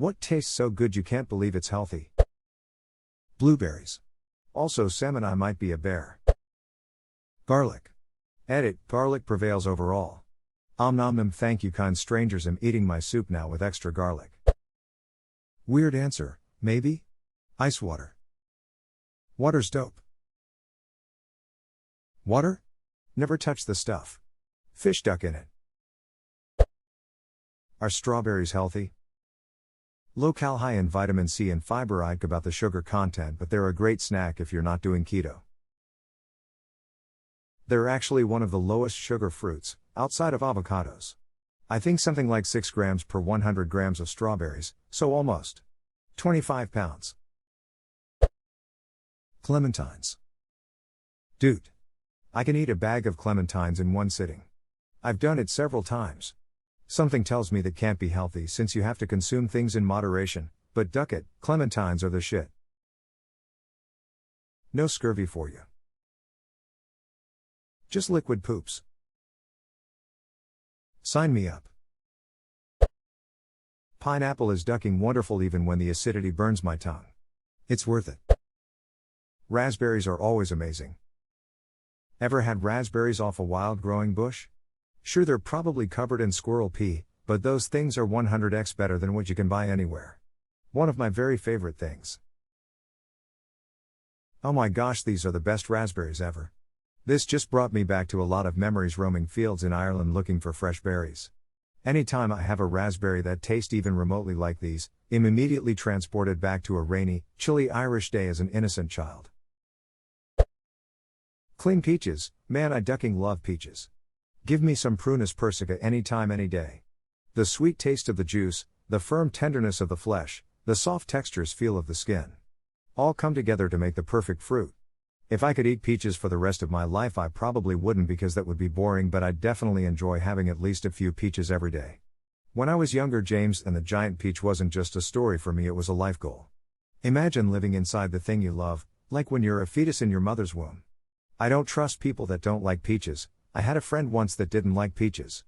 What tastes so good you can't believe it's healthy? Blueberries. Also salmon. I might be a bear. Garlic. Edit, garlic prevails overall. Om nom nom. Thank you kind strangers. I'm eating my soup now with extra garlic. Weird answer, maybe? Ice water. Water's dope. Water? Never touch the stuff. Fish duck in it. Are strawberries healthy? Low cal, high in vitamin C and fiber. Ike about the sugar content, but they're a great snack if you're not doing keto. They're actually one of the lowest sugar fruits, outside of avocados. I think something like 6 grams per 100 grams of strawberries, so almost 25 pounds. Clementines. Dude. I can eat a bag of clementines in one sitting. I've done it several times. Something tells me that can't be healthy since you have to consume things in moderation, but duck it, clementines are the shit. No scurvy for you. Just liquid poops. Sign me up. Pineapple is ducking wonderful even when the acidity burns my tongue. It's worth it. Raspberries are always amazing. Ever had raspberries off a wild growing bush? Sure, they're probably covered in squirrel pee, but those things are 100x better than what you can buy anywhere. One of my very favorite things. Oh my gosh, these are the best raspberries ever. This just brought me back to a lot of memories roaming fields in Ireland looking for fresh berries. Anytime I have a raspberry that tastes even remotely like these, I'm immediately transported back to a rainy, chilly Irish day as an innocent child. Clean peaches, man, I ducking love peaches. Give me some Prunus persica anytime, any day. The sweet taste of the juice, the firm tenderness of the flesh, the soft textures feel of the skin. All come together to make the perfect fruit. If I could eat peaches for the rest of my life, I probably wouldn't because that would be boring, but I'd definitely enjoy having at least a few peaches every day. When I was younger, James and the giant peach wasn't just a story for me, it was a life goal. Imagine living inside the thing you love, like when you're a fetus in your mother's womb. I don't trust people that don't like peaches. I had a friend once that didn't like peaches.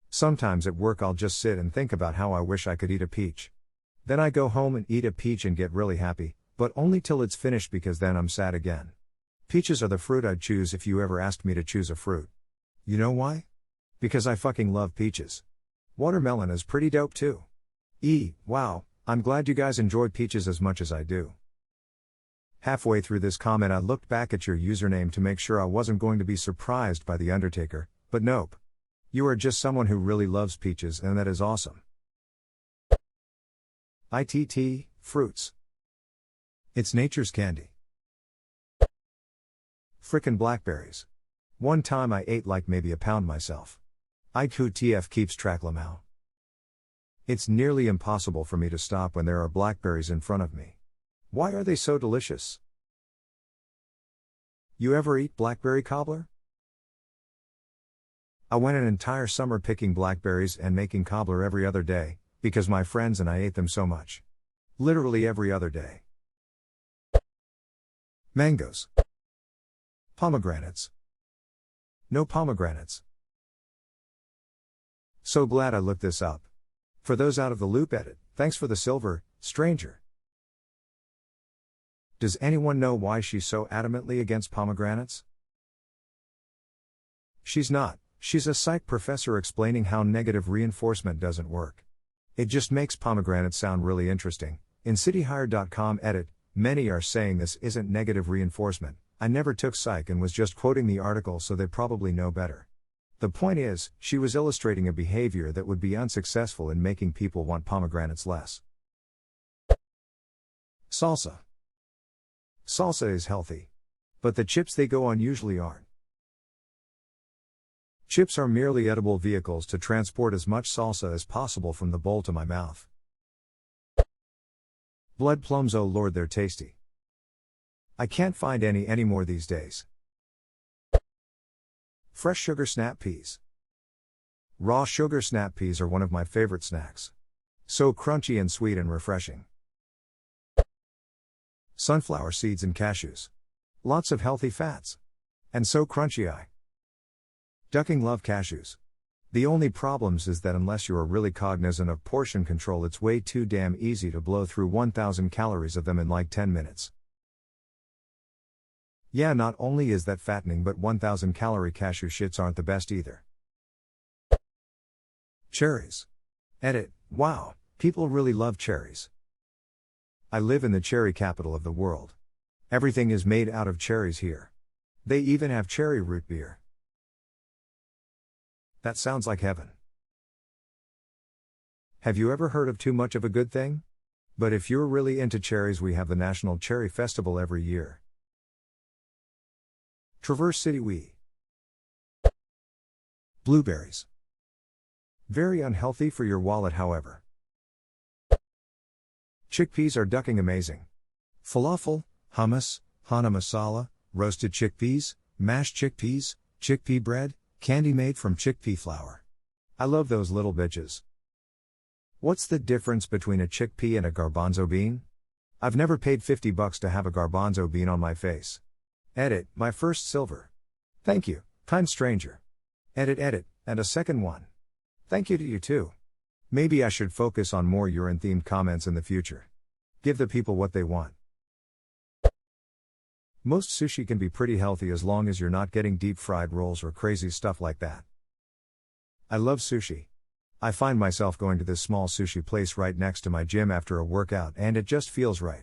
Sometimes at work I'll just sit and think about how I wish I could eat a peach. Then I go home and eat a peach and get really happy, but only till it's finished because then I'm sad again. Peaches are the fruit I'd choose if you ever asked me to choose a fruit. You know why? Because I fucking love peaches. Watermelon is pretty dope too. Wow, I'm glad you guys enjoy peaches as much as I do. Halfway through this comment I looked back at your username to make sure I wasn't going to be surprised by the Undertaker, but nope. You are just someone who really loves peaches, and that is awesome. ITT, fruits. It's nature's candy. Frickin' blackberries. One time I ate like maybe a pound myself. IQTF keeps track lamau. It's nearly impossible for me to stop when there are blackberries in front of me. Why are they so delicious? You ever eat blackberry cobbler? I went an entire summer picking blackberries and making cobbler every other day, because my friends and I ate them so much. Literally every other day. Mangoes. Pomegranates. No pomegranates. So glad I looked this up. For those out of the loop, edit, thanks for the silver, stranger. Does anyone know why she's so adamantly against pomegranates? She's not, she's a psych professor explaining how negative reinforcement doesn't work. It just makes pomegranates sound really interesting. In cityhire.com edit, many are saying this isn't negative reinforcement. I never took psych and was just quoting the article, so they probably know better. The point is, she was illustrating a behavior that would be unsuccessful in making people want pomegranates less. Salsa. Salsa is healthy. But the chips they go on usually aren't. Chips are merely edible vehicles to transport as much salsa as possible from the bowl to my mouth. Blood plums, oh lord, they're tasty. I can't find any anymore these days. Fresh sugar snap peas. Raw sugar snap peas are one of my favorite snacks. So crunchy and sweet and refreshing. Sunflower seeds and cashews. Lots of healthy fats. And so crunchy. Ducking love cashews. The only problems is that unless you are really cognizant of portion control, it's way too damn easy to blow through 1000 calories of them in like 10 minutes. Yeah, not only is that fattening, but 1000 calorie cashew shits aren't the best either. Cherries. Edit. Wow, people really love cherries. I live in the cherry capital of the world. Everything is made out of cherries here. They even have cherry root beer. That sounds like heaven. Have you ever heard of too much of a good thing? But if you're really into cherries, we have the National Cherry Festival every year. Traverse City we. Blueberries. Very unhealthy for your wallet, however. Chickpeas are ducking amazing. Falafel, hummus, hana masala, roasted chickpeas, mashed chickpeas, chickpea bread, candy made from chickpea flour. I love those little bitches. What's the difference between a chickpea and a garbanzo bean? I've never paid $50 to have a garbanzo bean on my face. Edit, my first silver. Thank you, kind stranger. Edit, and a second one. Thank you to you too. Maybe I should focus on more urine-themed comments in the future. Give the people what they want. Most sushi can be pretty healthy as long as you're not getting deep-fried rolls or crazy stuff like that. I love sushi. I find myself going to this small sushi place right next to my gym after a workout, and it just feels right.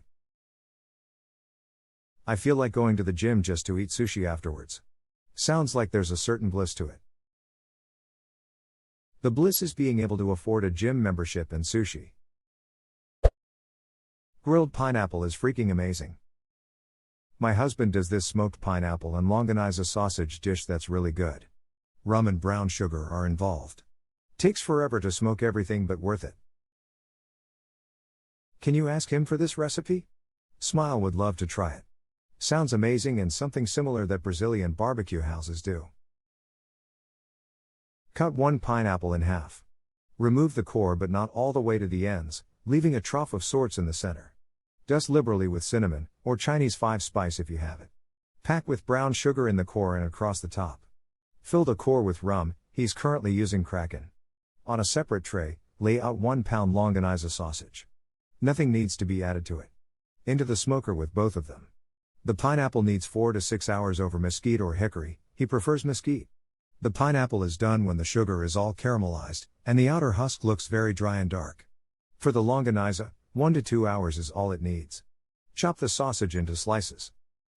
I feel like going to the gym just to eat sushi afterwards. Sounds like there's a certain bliss to it. The bliss is being able to afford a gym membership and sushi. Grilled pineapple is freaking amazing. My husband does this smoked pineapple and longaniza sausage dish that's really good. Rum and brown sugar are involved. Takes forever to smoke everything, but worth it. Can you ask him for this recipe? Smile would love to try it. Sounds amazing and something similar that Brazilian barbecue houses do. Cut one pineapple in half. Remove the core but not all the way to the ends, leaving a trough of sorts in the center. Dust liberally with cinnamon, or Chinese 5-spice if you have it. Pack with brown sugar in the core and across the top. Fill the core with rum, he's currently using Kraken. On a separate tray, lay out 1 pound longaniza sausage. Nothing needs to be added to it. Into the smoker with both of them. The pineapple needs 4 to 6 hours over mesquite or hickory, he prefers mesquite. The pineapple is done when the sugar is all caramelized, and the outer husk looks very dry and dark. For the longaniza, 1 to 2 hours is all it needs. Chop the sausage into slices.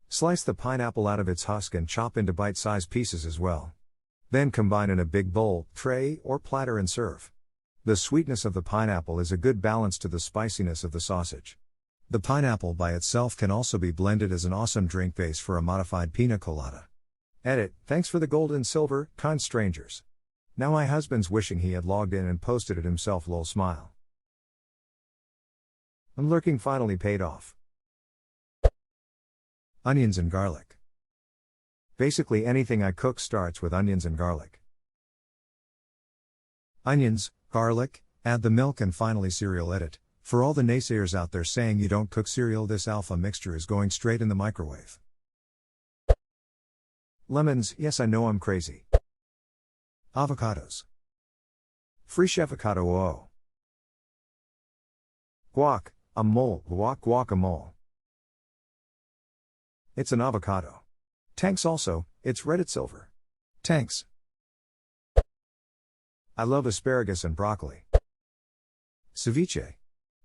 Slice the pineapple out of its husk and chop into bite-sized pieces as well. Then combine in a big bowl, tray, or platter and serve. The sweetness of the pineapple is a good balance to the spiciness of the sausage. The pineapple by itself can also be blended as an awesome drink base for a modified pina colada. Edit, thanks for the gold and silver, kind strangers. Now my husband's wishing he had logged in and posted it himself, lol smile. I'm lurking finally paid off. Onions and garlic. Basically anything I cook starts with onions and garlic. Onions, garlic, add the milk and finally cereal. Edit, for all the naysayers out there saying you don't cook cereal, this alpha mixture is going straight in the microwave. Lemons, yes I know I'm crazy. Avocados. Fresh avocado oh. Guac, a mole, guacamole. It's an avocado. Tanks also, it's Reddit silver. Tanks. I love asparagus and broccoli. Ceviche.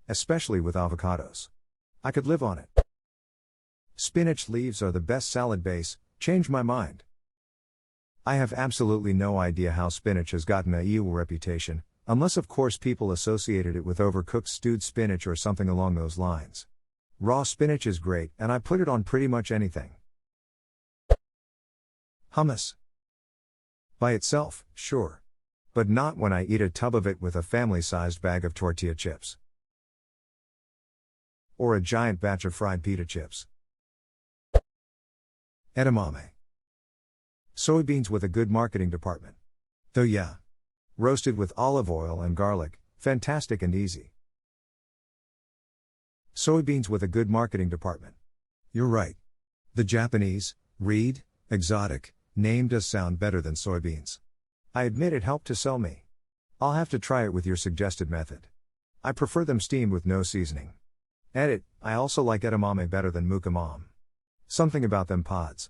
Especially with avocados. I could live on it. Spinach leaves are the best salad base, change my mind. I have absolutely no idea how spinach has gotten a evil reputation, unless of course people associated it with overcooked stewed spinach or something along those lines. Raw spinach is great and I put it on pretty much anything. Hummus. By itself, sure. But not when I eat a tub of it with a family-sized bag of tortilla chips. Or a giant batch of fried pita chips. Edamame. Soybeans with a good marketing department. Though yeah. Roasted with olive oil and garlic, fantastic and easy. Soybeans with a good marketing department. You're right. The Japanese, exotic, name does sound better than soybeans. I admit it helped to sell me. I'll have to try it with your suggested method. I prefer them steamed with no seasoning. Edit, I also like edamame better than mukamam. Something about them pods.